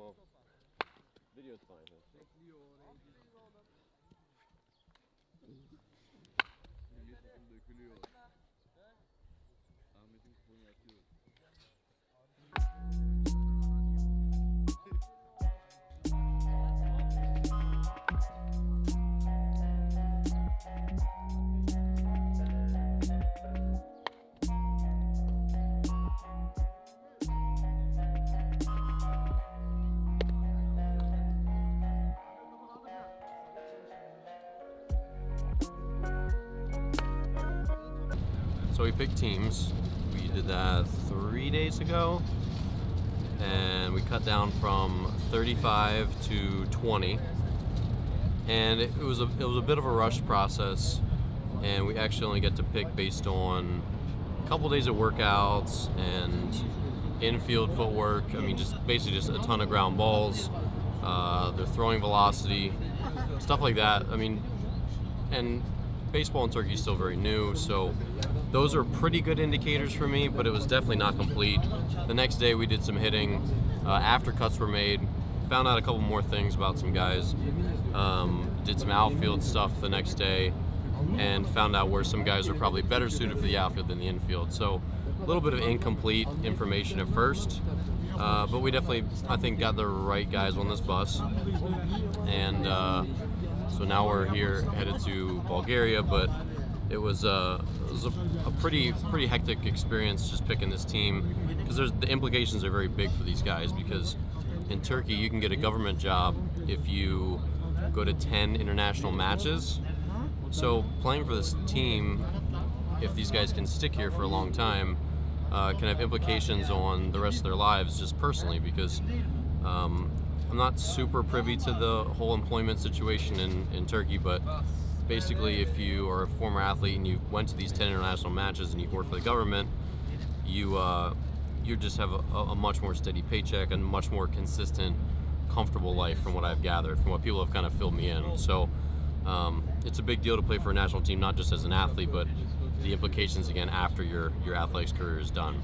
No. Video's fine. So we picked teams. We did that 3 days ago, and we cut down from 35 to 20. And it was a bit of a rush process, and we actually only get to pick based on a couple days of workouts and infield footwork. I mean, just basically just a ton of ground balls, their throwing velocity, stuff like that. I mean, and baseball in Turkey is still very new, so those are pretty good indicators for me, but it was definitely not complete. The next day we did some hitting after cuts were made, found out a couple more things about some guys, did some outfield stuff the next day, and found out where some guys are probably better suited for the outfield than the infield. So a little bit of incomplete information at first, but we definitely, I think, got the right guys on this bus. And so now we're here headed to Bulgaria, but it was a pretty hectic experience just picking this team, because the implications are very big for these guys, because in Turkey you can get a government job if you go to 10 international matches. So playing for this team, if these guys can stick here for a long time, can have implications on the rest of their lives just personally, because I'm not super privy to the whole employment situation in Turkey, but basically if you are a former athlete and you went to these 10 international matches and you work for the government, you just have a much more steady paycheck and much more consistent, comfortable life, from what I've gathered, from what people have kind of filled me in. So it's a big deal to play for a national team, not just as an athlete, but the implications again after your athletics career is done.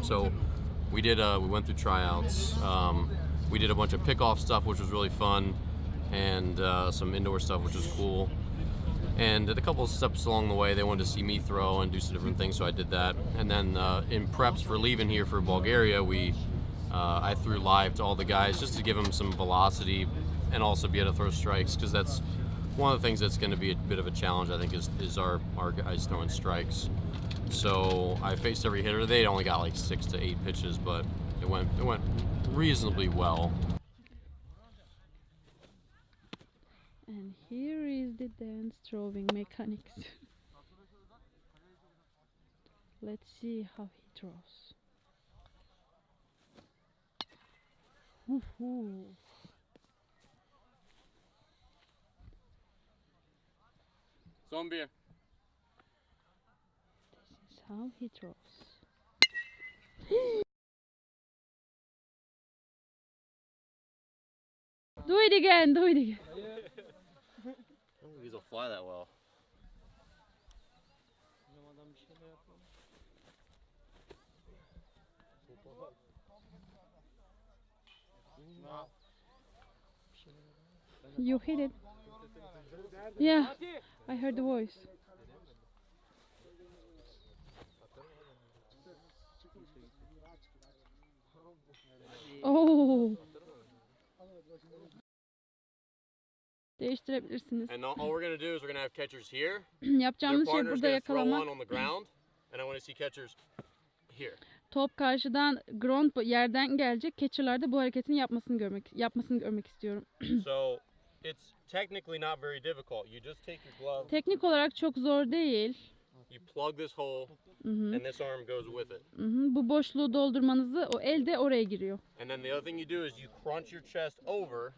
So we went through tryouts. We did a bunch of pickoff stuff, which was really fun, and some indoor stuff, which was cool. And a couple of steps along the way, they wanted to see me throw and do some different things, so I did that. And then in preps for leaving here for Bulgaria, I threw live to all the guys just to give them some velocity and also be able to throw strikes, because that's one of the things that's going to be a bit of a challenge, I think, is our guys throwing strikes. So I faced every hitter. They only got like 6 to 8 pitches, but it went reasonably well. And here is the dance throwing mechanics. Let's see how he throws. Woohoo! Son bir. This is how he throws. Do it again, do it again. I don't think these will fly that well. You hit it. Yeah, I heard the voice. Oh. Değiştirebilirsiniz. And all we're gonna do is we're gonna have catchers here. Yapacağımız şey burada yakalamak. On the ground, and I want to see catchers here. Top karşıdan ground yerden gelecek. Catcher'lar da bu hareketini yapmasını görmek istiyorum. So it's technically not very difficult. You just take your glove. Teknik olarak çok zor değil. You plug this hole, and this arm goes with it. Bu boşluğu doldurmanızı o elde oraya giriyor. And then the other thing you do is you crunch your chest over.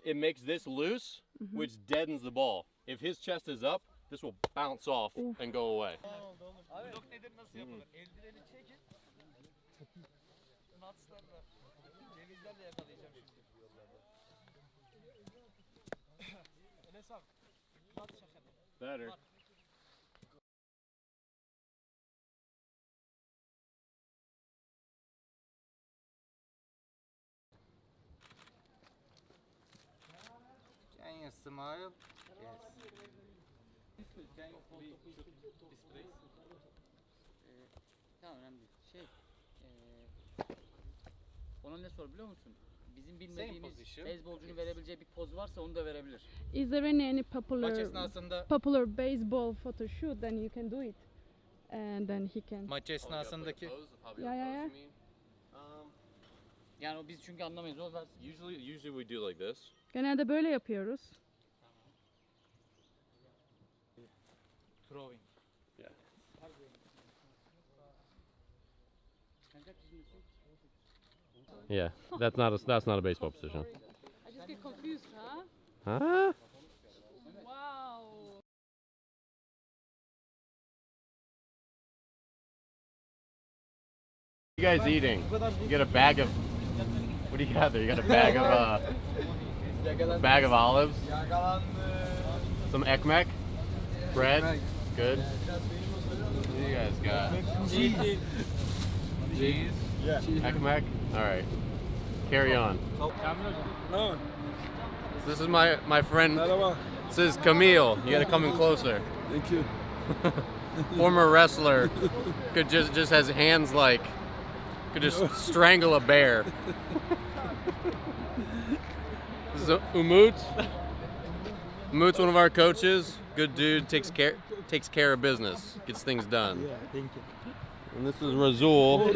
It makes this loose, which deadens the ball. If his chest is up, this will bounce off and go away. Better. smile. Yes. Tamam önemli değil. Ona ne sor biliyor musun? Bizim bilmediğimiz position. beyzbolcunun verebileceği bir poz varsa onu da verebilir. Is there any Maç popular esnasında baseball photo shoot? Then you can do it, and then he can. Maç esnasındaki Yeah, yeah, yeah. yani o biz çünkü anlamayız o versin. Usually we do like this. Genelde böyle yapıyoruz. Throwing. Yeah. Yeah, that's not a baseball position. I just get confused, huh? Huh? Wow. You guys eating? You get a bag of. What do you got there? You got a bag of olives. Some ekmek. Bread. Good. What do you guys got? Cheese. Ekmek. All right. Carry on. This is my friend. This is Camille. You gotta come in closer. Thank you. Former wrestler. Could just has hands like could just strangle a bear. This is Umut. Umut's one of our coaches. Good dude. Takes care of business. Gets things done. Yeah, thank you. And this is Razul.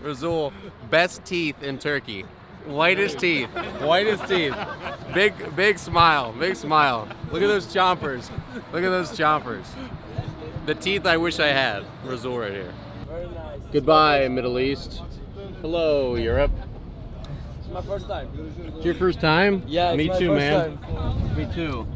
Razul, best teeth in Turkey. Whitest teeth. Whitest teeth. Big smile. Big smile. Look at those chompers. Look at those chompers. The teeth I wish I had. Razul right here. Very nice. Goodbye, Middle East. Hello, Europe. It's my first time. It's your first time? Yeah, it's Me my too, first man. time. Me too.